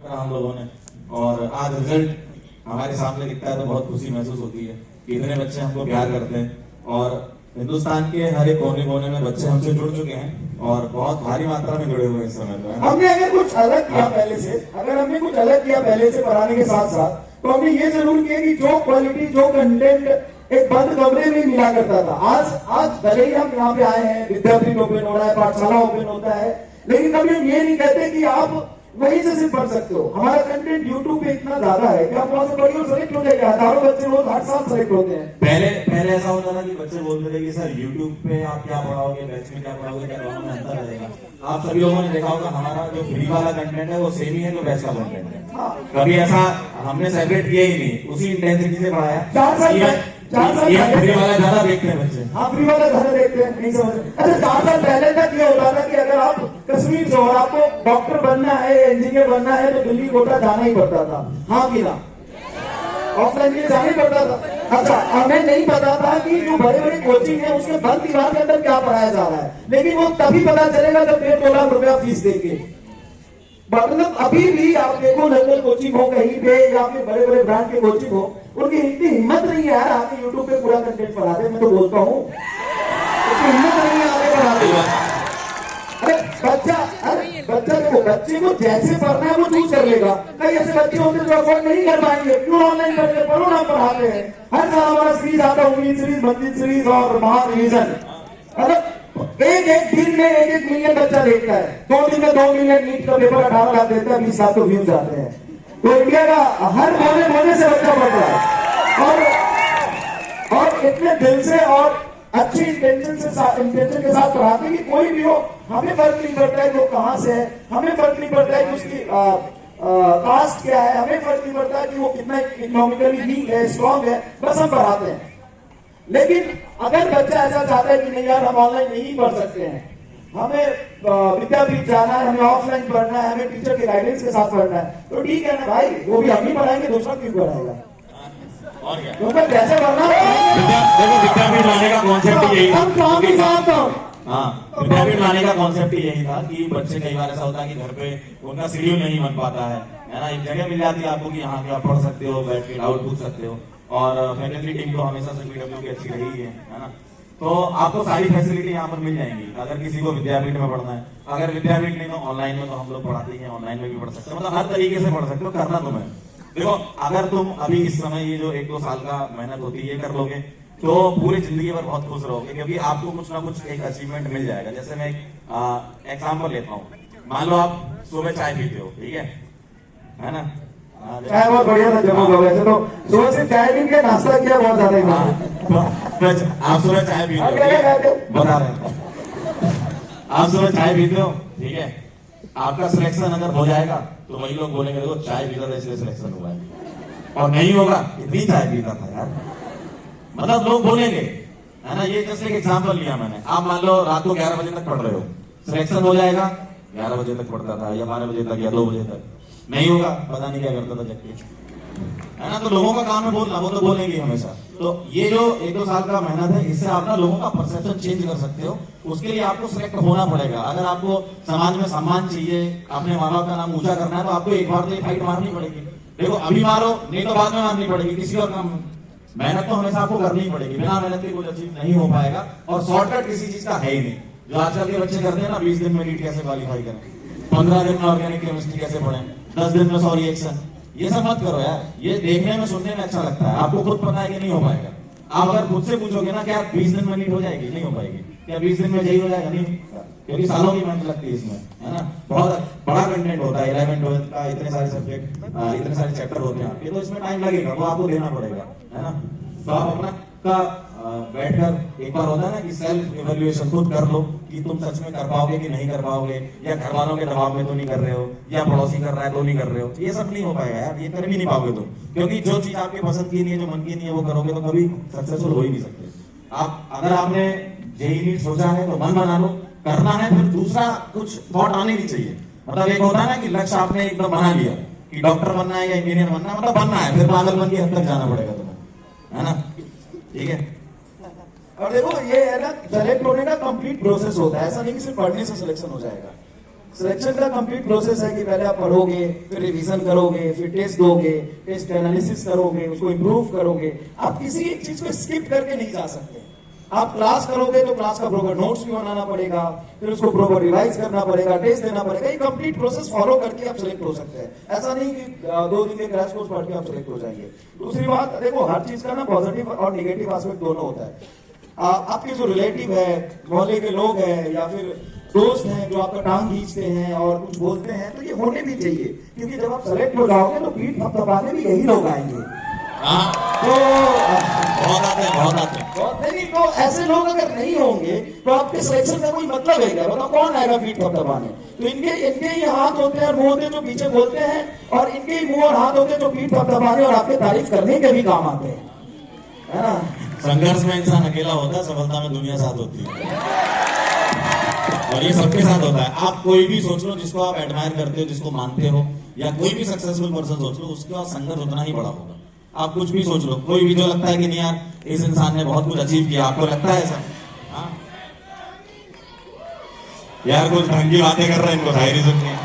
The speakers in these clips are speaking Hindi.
करा हम लोगों ने, और आज रिजल्ट हमारे सामने दिखता है तो बहुत खुशी महसूस होती है कि इतने बच्चे हमको प्यार करते हैं। और हिंदुस्तान के हर एक कोने कोने में बच्चे हमसे जुड़ चुके हैं और बहुत भारी मात्रा में जुड़े हुए हैं इस समय तो। हमने अगर कुछ अलग किया पहले से, अगर हमने कुछ अलग किया पहले से पढ़ाने के साथ साथ, तो हमने ये जरूर किया कि जो क्वालिटी, जो कंटेंट एक बंद कमरे में मिला करता था, आज भले ही हम यहाँ पे आए हैं, विद्यापीठ ओपन हो रहा है, पाठशाला ओपन होता है, लेकिन कभी हम ये नहीं कहते कि आप वहीं से सिर्फ पढ़ सकते हो। हमारा कंटेंट यूट्यूब पे इतना ज्यादा है कि आप वहां से पढ़िए और सेलेक्ट हो जाएगा। हजारों बच्चे रोज हर साल सेलेक्ट होते हैं। पहले ऐसा होता था कि बच्चे बोलते थे कि सर यूट्यूब पे आप क्या पढ़ाओगे, बैच में क्या पढ़ाओगे, क्या दोनों में अंतर रहेगा। आप सभी लोगों ने देखा होगा हमारा जो फ्री वाला कंटेंट है वो सेम ही है जो बैच का कंटेंट है। कभी ऐसा हमने सेपरेट किया ही नहीं, उसी इंटेंसिटी से पढ़ाया। 4 साल फ्री वाला ज्यादा देखते हैं बच्चे। हाँ, फ्री वाला ज्यादा देखते हैं, नहीं समझ। अच्छा, 4 साल पहले तक ये होता था कि अगर आप कश्मीर से हो और आपको डॉक्टर बनना है, इंजीनियर बनना है, तो दिल्ली कोटा जाना ही पड़ता था। हाँ कि ना? ऑफलाइन के लिए जाना ही पड़ता था। अच्छा, हमें नहीं पता था कि जो बड़े बड़े कोचिंग है उसके बंद दीवार के अंदर क्या पढ़ाया जा रहा है, लेकिन वो तभी पता चलेगा जब 1.5-2 लाख रुपया फीस देंगे। मतलब अभी भी आप देखो, लोकल कोचिंग हो कहीं पे या फिर बड़े बड़े ब्रांड के कोचिंग हो, उनकी इतनी हिम्मत नहीं है यार आके यूट्यूब पे पूरा कंटेंट पढ़ाते। मैं तो बोलता हूँ हिम्मत नहीं है आगे पढ़ाते। बच्चा देखो, बच्चे को जैसे पढ़ना है वो चूज कर लेगा। कई ऐसे बच्चे होते जो अफोर्ड नहीं कर पाएंगे, क्यों ऑनलाइन करके पढ़ो ना, पढ़ाते हैं। हर साल हमारा सीरीज आता है, उम्मीद सीरीज, मंजिल सीरीज और महा रिवीजन। मतलब एक दिन में 1 मिलियन बच्चा देखता है, 2 दिन में 2 मिलियन। नीट का पेपर 18 लाख देता है, 20 लाख तो व्यूज आते हैं। तो इंडिया का हर कोने से बच्चा पढ़ रहा है और इतने दिल से और अच्छी इंटेंशन के साथ पढ़ाते कि कोई भी हो, हमें फर्क नहीं पड़ता है वो कहां से है, हमें फर्क नहीं पड़ता है कि उसकी कास्ट क्या है, हमें फर्क नहीं पड़ता है कि वो कितना इकोनॉमिकली वीक है, स्ट्रॉन्ग है, बस हम पढ़ाते हैं। लेकिन अगर बच्चा ऐसा चाहता है कि नहीं यार हम ऑनलाइन नहीं पढ़ सकते हैं, हमें विद्यापीठ जाना है, हमें ऑफलाइन पढ़ना है, हमें टीचर के गाइडेंस के साथ पढ़ना है, तो ठीक है ना भाई, वो भी हम ही पढ़ाएंगे, दूसरा क्यों पढ़ाएगा? और क्या? क्योंकि कैसे पढ़ना देखो, विद्यापीठ लाने का कॉन्सेप्ट यही था। हाँ, विद्यापीठ लाने का कॉन्सेप्ट यही था कि बच्चे, कई बार ऐसा होता है कि घर पे उनका शेड्यूल नहीं बन पाता है ना, एक जगह मिल जाती है आपको कि यहाँ पे आप पढ़ सकते हो, बैठ के डाउट पूछ सकते हो। और फैकल्टी टीम तो हमेशा से पीडब्ल्यू की अच्छी रही है ना, तो आपको सारी फैसिलिटी यहाँ पर मिल जाएंगी। अगर किसी को विद्यापीठ में पढ़ना है, अगर विद्यापीठ नहीं तो ऑनलाइन में तो हम लोग पढ़ाते हैं, ऑनलाइन में भी पढ़ सकते हो, मतलब हर तरीके से पढ़ सकते हो। करना तुम्हें देखो, अगर तुम अभी इस समय ये जो 1-2 साल का मेहनत होती है ये कर लोगे तो पूरी जिंदगी भर बहुत खुश रहोगे, क्योंकि आपको कुछ ना कुछ एक अचीवमेंट मिल जाएगा। जैसे मैं एक एग्जाम्पल लेता हूँ, मान लो आप सुबह चाय पीते हो, ठीक है ना? चाय बहुत बढ़िया था जम्मू का। वैसे तो सुबह से चाय पी के नाश्ता किया बहुत ज्यादा ही। आप सुबह चाय पीते हो, बता रहे हैं, आप सुबह चाय पीते हो, ठीक है, आपका सिलेक्शन अगर हो जाएगा तो वही लोग बोलेंगे देखो चाय पीता था इसलिए सिलेक्शन हुआ है, और नहीं होगा इतनी चाय पीता था यार, मतलब लोग बोलेंगे, है ना? ये जैसे एक एग्जाम्पल लिया मैंने। आप मान लो रात को 11 बजे तक पढ़ रहे हो, सिलेक्शन हो जाएगा, 11 बजे तक पढ़ता था या 12 बजे तक या 2 बजे तक, नहीं होगा पता नहीं क्या करता था जबकि, है ना? तो लोगों का काम है बोलना, वो तो बोलेंगे हमेशा। तो ये जो 1-2 साल का मेहनत है, इससे आप ना लोगों का परसेप्शन चेंज कर सकते हो। उसके लिए आपको सिलेक्ट होना पड़ेगा। अगर आपको समाज में सम्मान चाहिए, अपने माँ बाप का नाम ऊंचा करना है, तो आपको एक बार तो फाइट मारनी पड़ेगी। देखो अभी मारो, नहीं तो बाद में मारनी पड़ेगी किसी और काम में। मेहनत तो हमेशा आपको करनी ही पड़ेगी, बिना मेहनत के कुछ अचीव नहीं हो पाएगा। और शॉर्टकट किसी चीज का है ही नहीं। जो आजकल के बच्चे करते हैं ना, 20 दिन में नीट कैसे क्वालिफाई करें, 15 दिन में ऑर्गेनिक केमिस्ट्री कैसे पढ़ें, 10 दिन में 100 रिएक्शन, ये सब मत करो यार। ये देखने में सुनने में अच्छा लगता है, आपको खुद पता है कि नहीं हो पाएगा। आप अगर खुद से पूछोगे ना क्या 20 दिन में नीट हो जाएगी, नहीं हो पाएगी। क्या 20 दिन में यही हो जाएगा, नहीं, क्योंकि सालों की मेहनत लगती है इसमें, है ना? बहुत बड़ा कंटेंट होता है, 11 12 का, इतने सारे सब्जेक्ट, इतने सारे चैप्टर होते हैं आपके, तो इसमें टाइम लगेगा, वो आपको देना पड़ेगा, है ना? तो आप अपना का बैठकर एक बार होता है ना कि सेल्फ इवैल्यूएशन खुद कर लो कि तुम सच में कर पाओगे कि नहीं कर पाओगे, या घर वालों के दबाव में तो नहीं कर रहे हो, या पड़ोसी कर रहा है तो नहीं कर रहे हो। ये सब नहीं हो पाएगा यार, ये कर भी नहीं पाओगे तुम, क्योंकि जो चीज आपकी पसंद की नहीं है, जो मन की नहीं है, वो करोगे तो कभी सक्सेसफुल हो ही नहीं सकते आप। अगर आपने जेईई नीट सोचा है तो मन बना लो, करना है, फिर दूसरा कुछ थॉट आने नहीं चाहिए। मतलब एक होता है ना कि लक्ष्य आपने एकदम बना लिया कि डॉक्टर बनना है या इंजीनियर बनना है, मतलब बनना है, फिर पागलपन की हद तक जाना पड़ेगा तुम्हें, है ना? ठीक है। और देखो ये है ना, सेलेक्ट होने का कंप्लीट प्रोसेस होता है, ऐसा नहीं कि सिर्फ पढ़ने से सिलेक्शन हो जाएगा। सिलेक्शन का कंप्लीट प्रोसेस है कि पहले आप पढ़ोगे, फिर रिवीजन करोगे, फिर टेस्ट दोगे, टेस्ट एनालिसिस करोगे, उसको इंप्रूव करोगे। आप किसी एक चीज को स्किप करके नहीं जा सकते। आप क्लास करोगे तो क्लास का प्रॉपर नोट्स भी बनाना पड़ेगा, फिर उसको प्रॉपर रिवाइज करना पड़ेगा, टेस्ट देना पड़ेगा। ये कंप्लीट प्रोसेस फॉलो करके आप सिलेक्ट हो सकते हैं। ऐसा नहीं कि 2 दिन के क्रैश कोर्स पढ़ के आप सिलेक्ट हो जाएंगे। दूसरी बात, देखो हर चीज का ना पॉजिटिव और निगेटिव एस्पेक्ट दोनों होता है। आपके जो रिलेटिव है, मोहल्ले के लोग हैं या फिर दोस्त हैं जो आपका टांग खींचते हैं और कुछ बोलते हैं, तो ये होने भी चाहिए, क्योंकि जब आप सेलेक्ट हो जाओगे तो पीठ थपथपाने भी यही लोग आएंगे। तो बहुत आते हैं। नहीं, तो ऐसे लोग अगर नहीं होंगे तो आपके सिलेक्शन का कोई मतलब है क्या? बताओ कौन आएगा पीठ थपथपाने? तो इनके ही हाथ होते हैं और मुंह होते हैं जो पीछे बोलते हैं, और इनके ही मुंह और हाथ होते हैं जो पीठ थपथपाने और आपके तारीफ करने के भी काम आते हैं, है ना? संघर्ष में इंसान अकेला होता है, सफलता में दुनिया साथ होती है, और ये सबके साथ होता है। आप कोई भी सोच लो जिसको आप एडमायर करते हो, जिसको मानते हो, या कोई भी सक्सेसफुल पर्सन सोच लो, उसका संघर्ष उतना ही बड़ा होगा। आप कुछ भी सोच लो, कोई भी जो लगता है कि नहीं यार इस इंसान ने बहुत कुछ अचीव किया, आपको लगता है ऐसा? हाँ? यार कुछ ढंग की बातें कर रहे हैं, इनको शायरी सुननी है।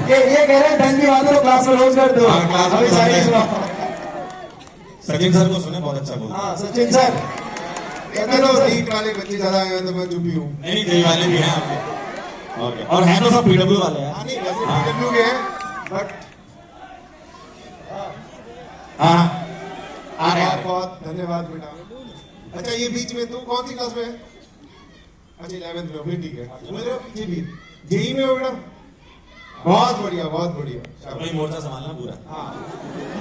ये कह रहे हैं ढंग की बातें तो क्लास में रोज कर दो। हाँ, क्लास में अभी शायरी सुनाओ। सचिन सर को सुने, बहुत अच्छा बोलते हैं। हाँ सचिन सर, चलो नीट वाले बच्चे ज्यादा आए हैं तो मैं चुप ही हूँ। नहीं, जय वाले भी हैं आपके, और है तो सब पीडब्ल्यू वाले हैं। हाँ नहीं, वैसे PW के हैं, बट हाँ, आ रहे बहुत हैं। बहुत धन्यवाद बेटा। अच्छा, ये बीच में तू कौन सी क्लास में है? अच्छा 11th में, फिर ठीक है। मेरे पीछे भी जेई में हो बेटा? बहुत बढ़िया, बहुत बढ़िया, शाबाश। अपनी मोर्चा संभालना पूरा। हाँ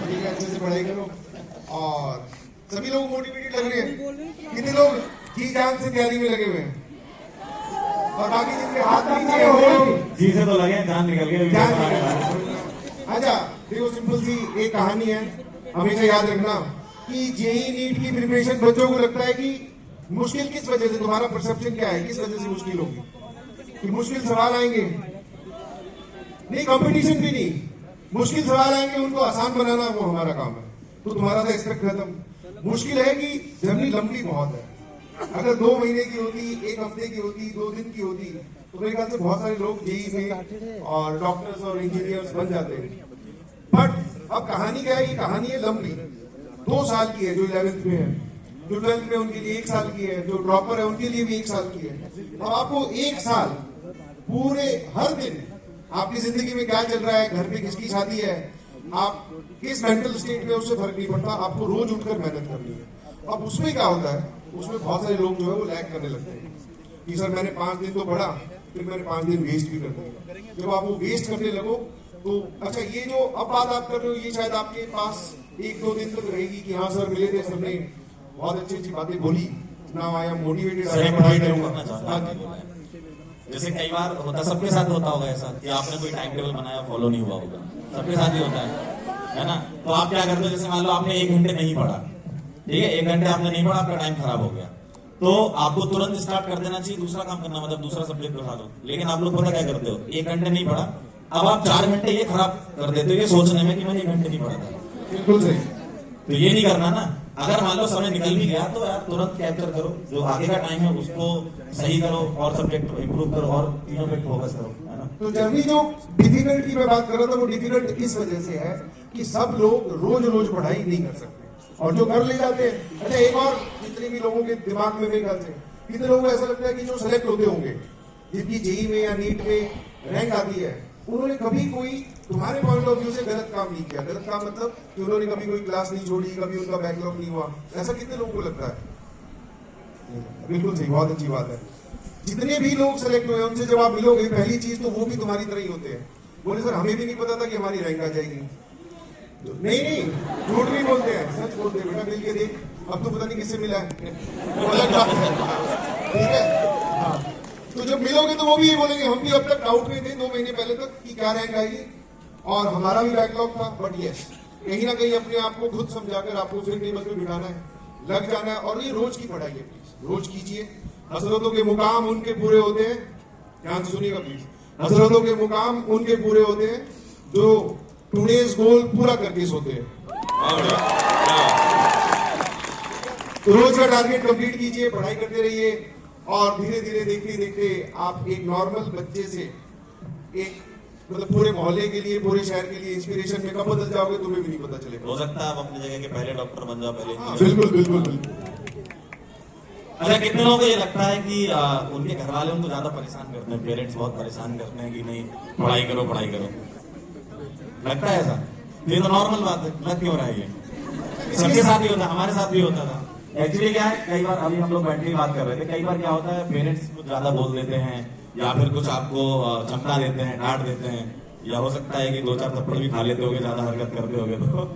ठीक है, अच्छे से पढ़ाई करो। और सभी लोग मोटिवेटेड लग रहे हैं। कितने लोग जी जान से तैयारी में लगे हुए हैं? और बाकी जिनके हाथ नीचे हो, जी से तो लगे, जान निकल गए। जान निकल गई। अच्छा देखो, सिंपल सी एक कहानी है, हमेशा याद रखना कि जेई नीट की प्रिपरेशन बच्चों को लगता है कि मुश्किल किस वजह से, तुम्हारा परसेप्शन क्या है, किस वजह से मुश्किल होगी? कि मुश्किल सवाल आएंगे? नहीं, कंपटीशन भी नहीं, मुश्किल सवाल आएंगे, उनको आसान बनाना वो हमारा काम है। तो तुम्हारा तो एक्सपेक्ट खत्म। मुश्किल है कि जर्नी लंबी बहुत है। अगर 2 महीने की होती, 1 हफ्ते की होती, 2 दिन की होती, तो मेरे ख्याल से बहुत सारे लोग जेई में और डॉक्टर्स और इंजीनियर्स बन जाते हैं। बट अब कहानी क्या है? ये कहानी है लंबी, 2 साल की है। जो 11th में है, जो 12th में उनके लिए 1 साल की है, जो ड्रॉपर है उनके लिए भी 1 साल की है। अब आपको 1 साल पूरे हर दिन आपकी जिंदगी में क्या चल रहा है, घर पे किसकी शादी है, आप किस मेंटल स्टेट में, उससे फर्क नहीं पड़ता। आपको रोज उठकर मेहनत करनी है। अब उसमें क्या होता है, उसमें बहुत सारे लोग जो है वो लैग करने लगते हैं कि सर मैंने 5 दिन तो पढ़ा, फिर मैंने 5 दिन वेस्ट भी कर दिया। जब आप वो वेस्ट करने लगो तो अच्छा, ये जो अब बात आप कर रहे हो, ये शायद आपके पास 1-2 दिन तक रहेगी कि हाँ सर मिले थे, सर ने बहुत अच्छी अच्छी बातें बोली, now I am motivated, sir, एक पॉइंट मैं करना चाहता हूँ। जैसे कई बार होता, सबके साथ होता होगा ऐसा कि आपने कोई टाइम टेबल बनाया, फॉलो नहीं हुआ होगा, सबके साथ ही होता है ना? तो आप क्या करते हो, जैसे मान लो आपने 1 घंटे नहीं पढ़ा, ठीक है, 1 घंटे आपने नहीं पढ़ा, आपका टाइम खराब हो गया, तो आपको तुरंत स्टार्ट कर देना चाहिए दूसरा काम करना, मतलब दूसरा सब्जेक्ट उठा दो। लेकिन आप लोग पता क्या करते हो, 1 घंटे नहीं पढ़ा, अब आप 4 घंटे ये खराब कर देते हो ये सोचने में कि मैंने 1 घंटे नहीं पढ़ा था। बिल्कुल सही। तो ये नहीं करना ना। अगर मान लो समय निकल भी गया तो यार तुरंत कैप्चर करो, जो आगे का टाइम है उसको सही करो और सब्जेक्ट इंप्रूव करो और तीनों पे फोकस करो, है ना? तो जर्नी जो डिफिकल्ट की मैं बात कर रहा था, वो डिफिकल्ट इस वजह से है कि सब लोग रोज रोज पढ़ाई नहीं कर सकते, और जो कर ले जाते हैं। अच्छा, एक और जितने भी लोगों के दिमाग में मेरे ख्याल से कितने लोगों को ऐसा लगता है कि जो सेलेक्ट होते होंगे, जिनकी जेई में या नीट में रैंक आती है, उन्होंने कभी कोई तुम्हारे पॉइंट ऑफ व्यू से गलत काम नहीं किया। गलत काम मतलब कि उन्होंने कभी कोई क्लास नहीं छोड़ी, कभी उनका बैकलॉग नहीं हुआ। ऐसा कितने लोगों को लगता है? बिल्कुल सही, बहुत अच्छी बात है। जितने भी लोग सेलेक्ट हुए उनसे जब आप मिलोगे, पहली चीज तो वो भी तुम्हारी तरह ही होते हैं। बोले सर हमें भी नहीं पता था कि हमारी रैंक आ जाएगी। नहीं नहीं, झूठ नहीं बोलते हैं, सच बोलते हैं। बेटा मिल के देख, अब तो पता नहीं किससे मिला है, वो अलग बात है, ठीक है? हाँ, तो जब मिलोगे तो वो भी ये बोलेंगे हम भी अब तक डाउट में थे 2 महीने पहले तक कि क्या रैंक आएगी, और हमारा भी बैकलॉग था। बट यस, कहीं ना कहीं अपने आप को खुद समझाकर आपको फिर टेबल पे बिठाना है, लग जाना है। और ये रोज की पढ़ाई है, प्लीज रोज कीजिए। हसरतों के मुकाम उनके पूरे होते हैं, ध्यान से सुनिएगा प्लीज, हसरतों के मुकाम उनके पूरे होते हैं जो टुडेज गोल पूरा करके सोते हैं। तो रोज का टारगेट कंप्लीट कीजिए, पढ़ाई करते रहिए, और धीरे धीरे देखते देखते आप एक नॉर्मल बच्चे से एक मतलब पूरे मोहल्ले के लिए, पूरे शहर के लिए इंस्पिरेशन में कब बदल जाओगे तुम्हें भी नहीं पता चलेगा। हो सकता है आप अपनी जगह के पहले डॉक्टर बन जाओ, पहले हाँ, engineer। बिल्कुल बिल्कुल बिल्कुल। अच्छा, कितने लोगों को ये लगता है कि उनके घर वाले उनको ज्यादा परेशान करते हैं, पेरेंट्स बहुत परेशान करते हैं कि नहीं पढ़ाई करो पढ़ाई करो, लगता है ऐसा? ये तो नॉर्मल बात है, लग क्यों रहा है ये? सबके साथ ही होता है, हमारे साथ भी होता था। एक्चुअली क्या है, कई बार अभी हम लोग बैठ के बात कर रहे थे, कई बार क्या होता है पेरेंट्स कुछ ज्यादा बोल देते हैं या फिर कुछ आपको चमका देते हैं, डांट देते हैं, या हो सकता है कि 2-4 थप्पड़ भी खा लेते होगे, ज्यादा हरकत करते होगे तो।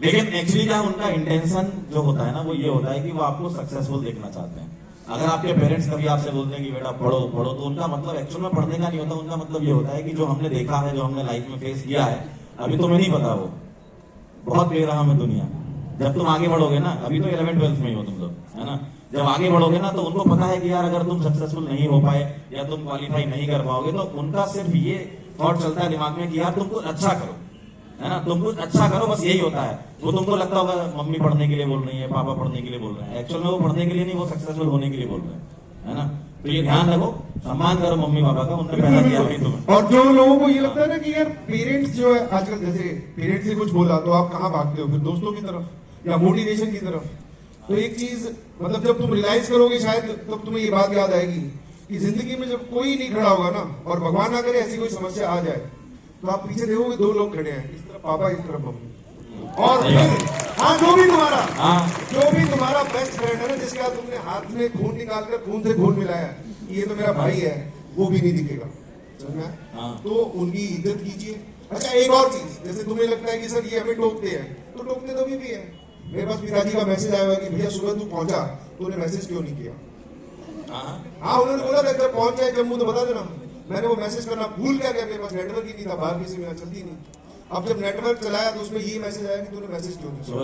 लेकिन एक्चुअली क्या उनका इंटेंशन जो होता है ना वो ये होता है कि वो आपको सक्सेसफुल देखना चाहते हैं। अगर आपके पेरेंट्स कभी आपसे बोलते हैं कि बेटा पढ़ो पढ़ो, तो उनका मतलब एक्चुअल में पढ़ने का नहीं होता, उनका मतलब ये होता है कि जो हमने देखा है, जो हमने लाइफ में फेस किया है, अभी तुम्हें नहीं पता, वो बहुत बेरहम है दुनिया। जब तुम आगे बढ़ोगे ना, अभी तो 11th-12th में ही हो तुम लोग, है ना, जब आगे बढ़ोगे ना तो उनको पता है कि यार अगर तुम सक्सेसफुल नहीं हो पाए या तुम क्वालिफाई नहीं कर पाओगे, तो उनका सिर्फ ये थॉट चलता है दिमाग में कि यार तुम कुछ अच्छा करो, है ना, तुम कुछ अच्छा करो, बस यही होता है। वो तुमको लगता होगा मम्मी पढ़ने के लिए बोल रही है, पापा पढ़ने के लिए बोल रहे हैं, एक्चुअल में वो पढ़ने के लिए नहीं, वो सक्सेसफुल होने के लिए बोल रहे हैं, है ना। तो ये ध्यान रखो, सम्मान करो मम्मी पापा का, उन्होंने पैदा किया नहीं तुम्हें। और जो लोगों को ये लगता है ना कि यार पेरेंट्स जो है आजकल, जैसे पेरेंट्स से कुछ बोला तो आप कहाँ भागते हो, फिर दोस्तों की तरफ या मोटिवेशन की तरफ। तो एक चीज मतलब जब तुम रियलाइज करोगे शायद तब तुम्हें ये बात याद आएगी कि जिंदगी में जब कोई नहीं खड़ा होगा ना, और भगवान ना करे ऐसी कोई समस्या आ जाए, तो आप पीछे देखोगे 2 लोग खड़े हैं, इस तरफ पापा, इस तरफ मम्मी। और फिर हाँ, जो भी तुम्हारा बेस्ट फ्रेंड है ना, जिसके बाद तुमने हाथ में खून निकालकर खून से खून मिलाया, ये तो मेरा भाई है, वो भी नहीं दिखेगा, समझ में आया? तो उनकी इज्जत कीजिए। अच्छा, एक और चीज, जैसे तुम्हें लगता है कि सर ये हमें टोकते हैं, तो टोकते तो भी है। मेरे पास पिताजी का मैसेज आया हुआ कि भैया सुबह तू पहुंचा, तूने मैसेज क्यों नहीं किया? हाँ, उन्होंने बोला था जब पहुंच जाए जम्मू तो बता देना। मैंने वो मैसेज करना भूल गया, मेरे पास नेटवर्क ही नहीं था, बाहर किसी में चलती नहीं। अब जब नेटवर्क चलाया तो उसमें ये मैसेज आया कि तूने मैसेज क्यों नहीं किया?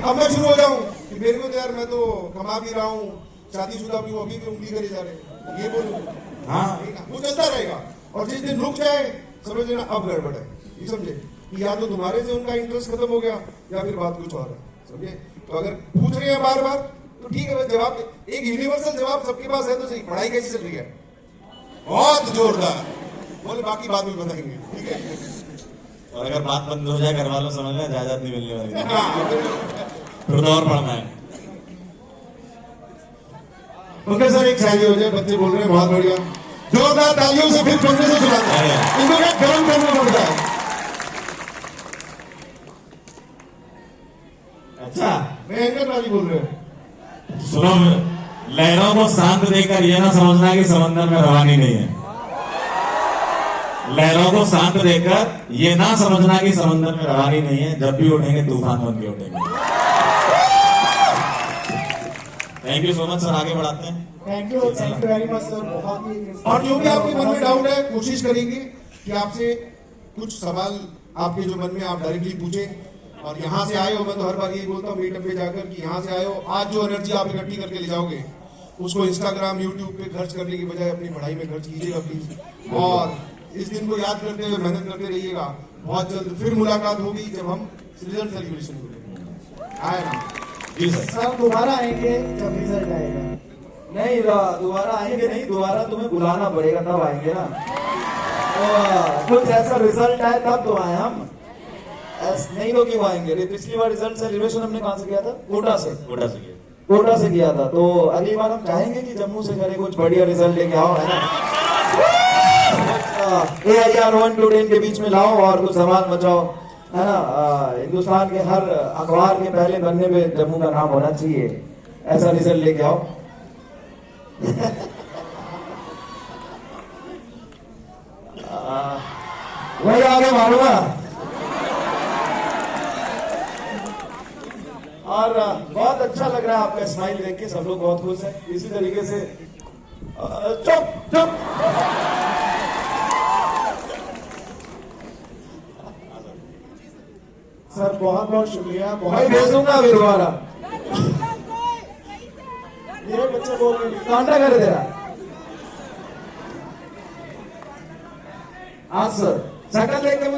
अब मैं शुरू हो जाऊं कि मेरे को तो यार मैं तो कमा भी रहा हूँ, शादीशुदा भी हूँ, अभी भी उंगली करे जा रहे, ये बोलूं? हाँ, वो चलता रहेगा। और जिस दिन रुक जाए समझ लेना अब गड़बड़ है, ये समझे कि या तो तुम्हारे से उनका इंटरेस्ट खत्म हो गया या फिर बात कुछ और है, समझे। तो अगर पूछ रहे हैं बार बार तो ठीक है, बस जवाब एक यूनिवर्सल जवाब सबके पास है तो सही। पढ़ाई कैसी चल रही है? बहुत जोरदार। बोले बाकी बाद में बताएंगे, ठीक है। और अगर बात बंद हो जाए घर वालों समझ लें जायदाद नहीं मिलने वाली, फिर तो और पढ़ना है। ओके सर, एक शायरी हो जाए, बच्चे बोल रहे हैं, बहुत बढ़िया, जोरदार तालियों से फिर पढ़ने से सुनाते हैं, इनको क्या गर्म करना पड़ता है। अच्छा, मैं एंकर राजी बोल रहे हैं। सुनो, लहरों को शांत देकर यह ना समझना कि समंदर में रवानी नहीं है। लहरों को शांत देकर ये ना समझना कि समंदर में रवानी नहीं है, जब भी उठेंगे तूफान बन के उठेंगे। Thank you so much sir, आगे बढ़ाते हैं। Thank you very much sir, बहुत ही। और जो भी आपके मन में डाउट है, कोशिश करेंगे कि आपसे कुछ सवाल आपके जो मन में आप डायरेक्टली पूछें। और यहाँ से आए हो, मैं तो हर बार यही बोलता हूँ मीटअप पे जाकर कि यहाँ से आए हो, आज जो एनर्जी आप इकट्ठी करके ले जाओगे उसको इंस्टाग्राम यूट्यूब पे खर्च करने की बजाय अपनी पढ़ाई में खर्च कीजिएगा प्लीज। और इस दिन को याद करते हुए मेहनत करते रहिएगा। बहुत जल्द फिर मुलाकात होगी जब हम रिजल्ट सेलिब्रेशन करेंगे, आए ना जी सर। सर दोबारा आएंगे जब रिजल्ट आएगा। नहीं दोबारा आएंगे नहीं, दोबारा तुम्हें बुलाना पड़ेगा तब आएंगे ना। तो कुछ ऐसा रिजल्ट आए तब तो आए हम, नहीं तो क्यों आएंगे। पिछली बार रिजल्ट सेलिब्रेशन हमने कहाँ से किया था? कोटा से किया था। तो अगली बार हम चाहेंगे कि जम्मू से करें, कुछ बढ़िया रिजल्ट लेके आओ, है ना। AIR 1 to 10 के बीच में लाओ और कुछ धमाल मचाओ, है ना। हिंदुस्तान के हर अखबार के पहले पन्ने पे जम्मू का नाम होना चाहिए, ऐसा रिजल्ट लेके आओ। वही आगे मारूंगा। और बहुत अच्छा लग रहा है आपका स्माइल देख के, सब लोग बहुत खुश हैं। इसी तरीके से चुप सर, बहुत बहुत शुक्रिया। बहुत भेजूंगा अभी दोबारा। ये बच्चे बोल रहे कांटा कर दे रहा। हाँ सर, शक्ल देख के